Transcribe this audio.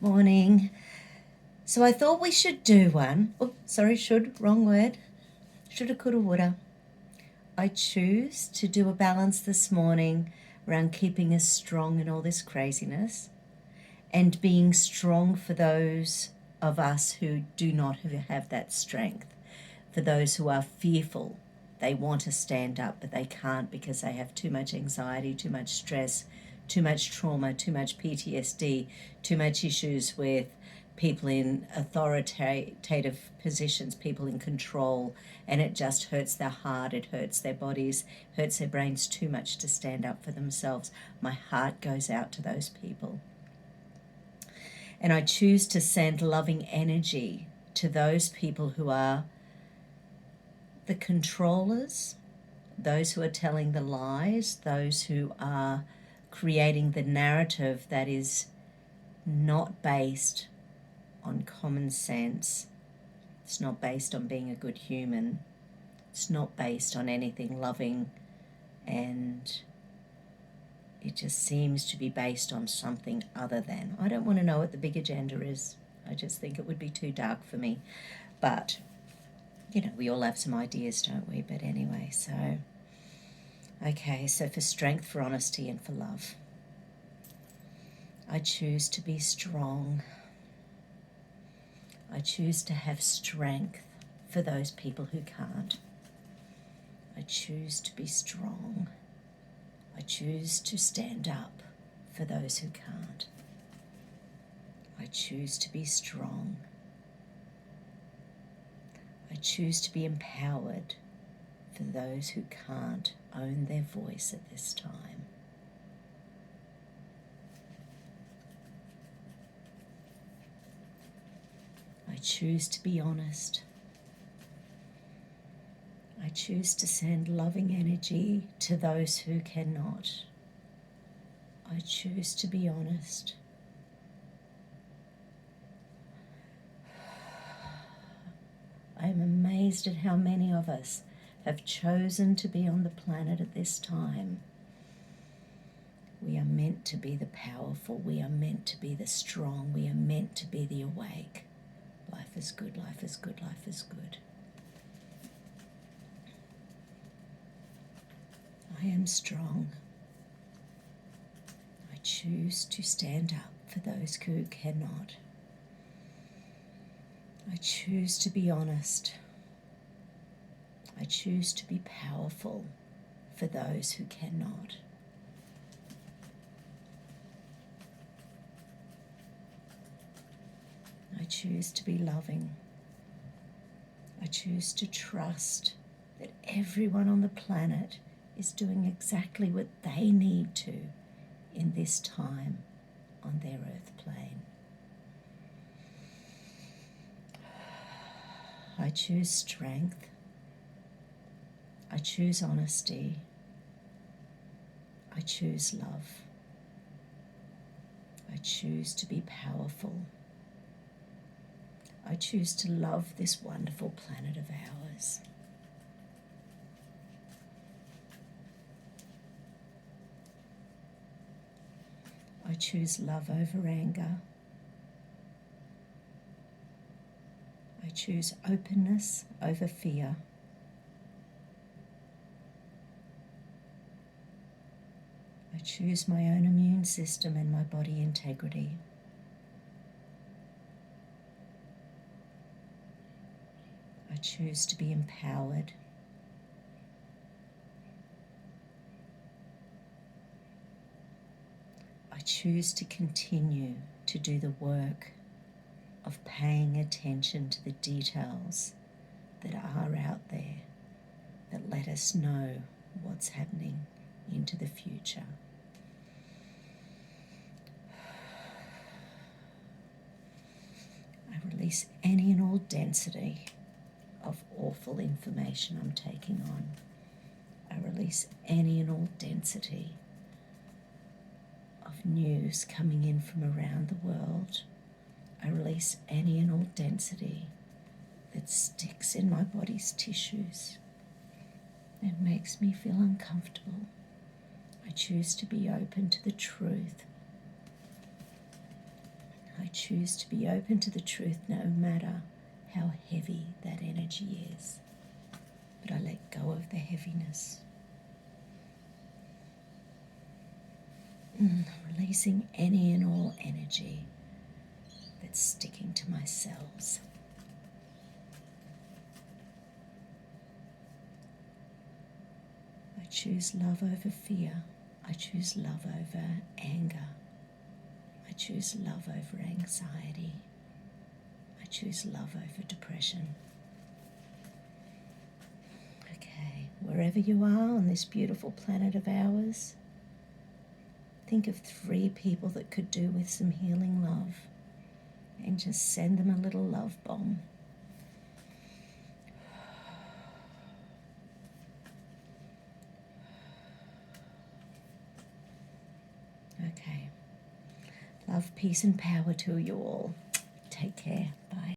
Morning. So I thought we should do one. Oh, sorry, wrong word. Shoulda, coulda, woulda. I choose to do a balance this morning around keeping us strong in all this craziness and being strong for those of us who do not have that strength, for those who are fearful. They want to stand up, but they can't because they have too much anxiety, too much stress, too much trauma, too much PTSD, too much issues with people in authoritative positions, people in control, and it just hurts their heart, it hurts their bodies, hurts their brains too much to stand up for themselves. My heart goes out to those people. And I choose to send loving energy to those people who are the controllers, those who are telling the lies, those who are creating the narrative that is not based on common sense. It's not based on being a good human. It's not based on anything loving, and it just seems to be based on something other than. I don't want to know what the big agenda is. I just think it would be too dark for me. But we all have some ideas, don't we? But anyway, so for strength, for honesty, and for love, I choose to be strong. I choose to have strength for those people who can't. I choose to be strong. I choose to stand up for those who can't. I choose to be strong. I choose to be empowered for those who can't own their voice at this time. I choose to be honest. I choose to send loving energy to those who cannot. I choose to be honest. I am amazed at how many of us have chosen to be on the planet at this time. We are meant to be the powerful. We are meant to be the strong. We are meant to be the awake. Life is good, life is good, life is good. I am strong. I choose to stand up for those who cannot. I choose to be honest. I choose to be powerful for those who cannot. I choose to be loving. I choose to trust that everyone on the planet is doing exactly what they need to in this time on their earth plane. I choose strength. I choose honesty. I choose love. I choose to be powerful. I choose to love this wonderful planet of ours. I choose love over anger. I choose openness over fear. I choose my own immune system and my body integrity. I choose to be empowered. I choose to continue to do the work of paying attention to the details that are out there that let us know what's happening into the future. I release any and all density of awful information I'm taking on. I release any and all density of news coming in from around the world. I release any and all density that sticks in my body's tissues and makes me feel uncomfortable. I choose to be open to the truth. I choose to be open to the truth no matter how heavy that energy is. But I let go of the heaviness. Releasing any and all energy that's sticking to my cells. I choose love over fear. I choose love over anger. I choose love over anxiety. I choose love over depression. Okay, wherever you are on this beautiful planet of ours, think of 3 people that could do with some healing love and just send them a little love bomb. Okay. Love, peace and power to you all. Take care.